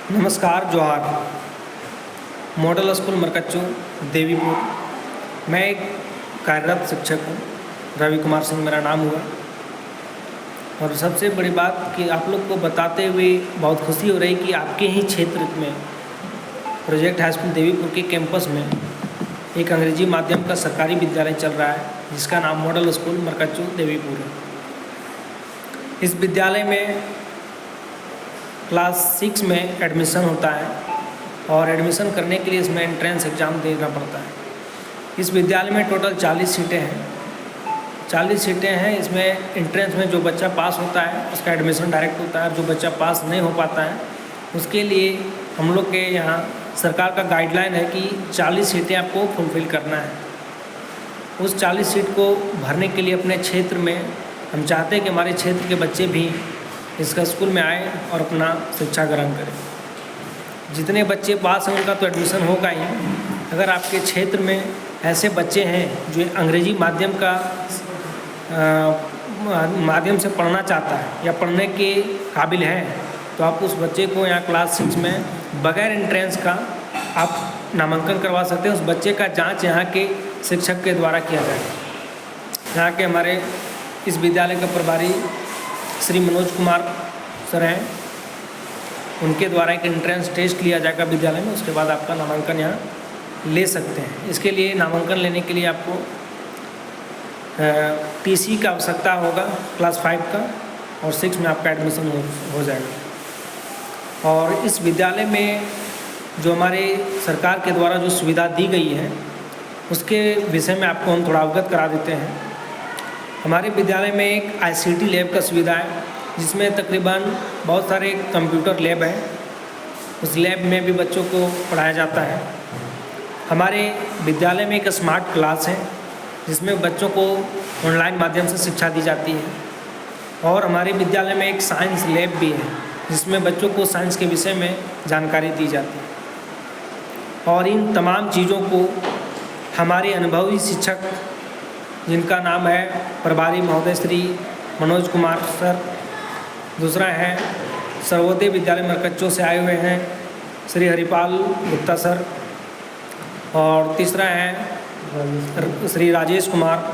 नमस्कार, जोहार। Model school Markacho Devipur. मैं एक कार्यरत शिक्षक हूँ। रवि कुमार सिंह मेरा नाम हुआ। और सबसे बड़ी बात कि आप लोग को बताते हुए बहुत खुशी हो रही कि आपके ही क्षेत्र में प्रोजेक्ट हाई स्कूल देवीपुर के कैंपस में एक अंग्रेजी माध्यम का सरकारी विद्यालय चल रहा है, जिसका नाम मॉडल स्कूल मरकच्चो देवीपुर है। इस विद्यालय में क्लास 6 में एडमिशन होता है और एडमिशन करने के लिए इसमें एंट्रेंस एग्ज़ाम देना पड़ता है। इस विद्यालय में टोटल 40 सीटें हैं। 40 सीटें हैं। इसमें एंट्रेंस में जो बच्चा पास होता है उसका एडमिशन डायरेक्ट होता है, और जो बच्चा पास नहीं हो पाता है उसके लिए हम लोग के यहाँ सरकार का गाइडलाइन है कि 40 सीटें आपको फुलफ़िल करना है। उस 40 सीट को भरने के लिए अपने क्षेत्र में हम चाहते हैं कि हमारे क्षेत्र के बच्चे भी इसका स्कूल में आए और अपना शिक्षा ग्रहण करें। जितने बच्चे पास हैं उनका तो एडमिशन होगा ही। अगर आपके क्षेत्र में ऐसे बच्चे हैं जो अंग्रेजी माध्यम का माध्यम से पढ़ना चाहता है या पढ़ने के काबिल है, तो आप उस बच्चे को यहाँ क्लास 6 में बगैर एंट्रेंस का आप नामांकन करवा सकते हैं। उस बच्चे का जांच यहाँ के शिक्षक के द्वारा किया जाएगा। यहाँ के हमारे इस विद्यालय का प्रभारी श्री मनोज कुमार सर हैं, उनके द्वारा एक एंट्रेंस टेस्ट लिया जाएगा विद्यालय में। उसके बाद आपका नामांकन यहाँ ले सकते हैं। इसके लिए नामांकन लेने के लिए आपको टीसी का आवश्यकता होगा क्लास 5 का, और 6 में आपका एडमिशन हो जाएगा। और इस विद्यालय में जो हमारे सरकार के द्वारा जो सुविधा दी गई है उसके विषय में आपको हम थोड़ा अवगत करा देते हैं। हमारे विद्यालय में एक आईसीटी लैब का सुविधा है, जिसमें तकरीबन बहुत सारे कंप्यूटर लैब हैं। उस लैब में भी बच्चों को पढ़ाया जाता है। हमारे विद्यालय में एक स्मार्ट क्लास है, जिसमें बच्चों को ऑनलाइन माध्यम से शिक्षा दी जाती है। और हमारे विद्यालय में एक साइंस लैब भी है, जिसमें बच्चों को साइंस के विषय में जानकारी दी जाती है। और इन तमाम चीज़ों को हमारे अनुभवी शिक्षक, जिनका नाम है प्रभारी महोदय श्री मनोज कुमार सर, दूसरा है सर्वोदय विद्यालय मरकच्चो से आए हुए हैं श्री हरिपाल गुप्ता सर, और तीसरा है श्री राजेश कुमार,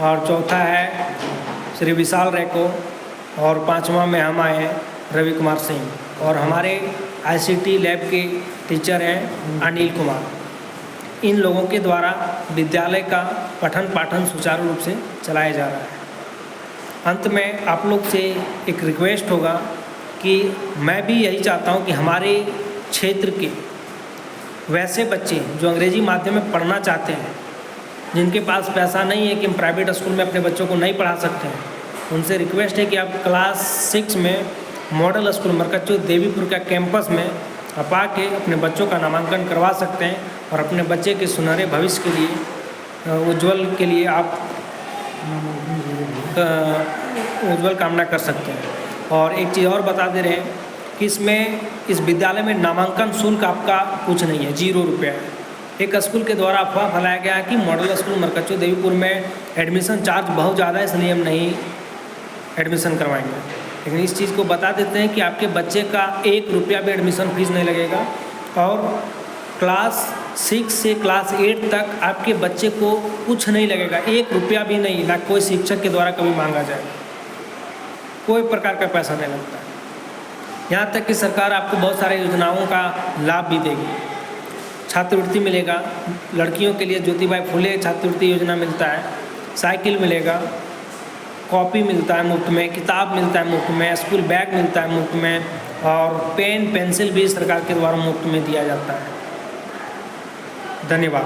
और चौथा है श्री विशाल रैको, और पांचवा में हम आए हैं रवि कुमार सिंह। और हमारे आईसीटी लैब के टीचर हैं अनिल कुमार। इन लोगों के द्वारा विद्यालय का पठन पाठन सुचारू रूप से चलाया जा रहा है। अंत में आप लोग से एक रिक्वेस्ट होगा कि मैं भी यही चाहता हूं कि हमारे क्षेत्र के वैसे बच्चे जो अंग्रेजी माध्यम में पढ़ना चाहते हैं, जिनके पास पैसा नहीं है कि हम प्राइवेट स्कूल में अपने बच्चों को नहीं पढ़ा सकते हैं, उनसे रिक्वेस्ट है कि आप क्लास 6 में मॉडल स्कूल मरकच्चो देवीपुर का कैंपस में आप आके अपने बच्चों का नामांकन करवा सकते हैं और अपने बच्चे के सुनहरे भविष्य के लिए उज्जवल के लिए आप उज्जवल कामना कर सकते हैं। और एक चीज़ और बता दे रहे हैं कि इस विद्यालय में नामांकन शुल्क आपका कुछ नहीं है, 0 रुपये है। एक स्कूल के द्वारा अफवाह फैलाया गया है कि मॉडल स्कूल मरकच्चो देवीपुर में एडमिशन चार्ज बहुत ज़्यादा है, इसलिए हम नहीं एडमिशन करवाएंगे। लेकिन इस चीज़ को बता देते हैं कि आपके बच्चे का 1 रुपया भी एडमिशन फीस नहीं लगेगा, और क्लास 6 से क्लास 8 तक आपके बच्चे को कुछ नहीं लगेगा, 1 रुपया भी नहीं, ना कोई शिक्षक के द्वारा कभी मांगा जाए, कोई प्रकार का पैसा नहीं लगता है। यहाँ तक कि सरकार आपको बहुत सारे योजनाओं का लाभ भी देगी। छात्रवृत्ति मिलेगा, लड़कियों के लिए ज्योतिबाई फुले छात्रवृत्ति योजना मिलता है, साइकिल मिलेगा, कॉपी मिलता है मुफ्त में, किताब मिलता है मुफ्त में, स्कूल बैग मिलता है मुफ्त में, और पेन पेंसिल भी सरकार के द्वारा मुफ्त में दिया जाता है। धन्यवाद।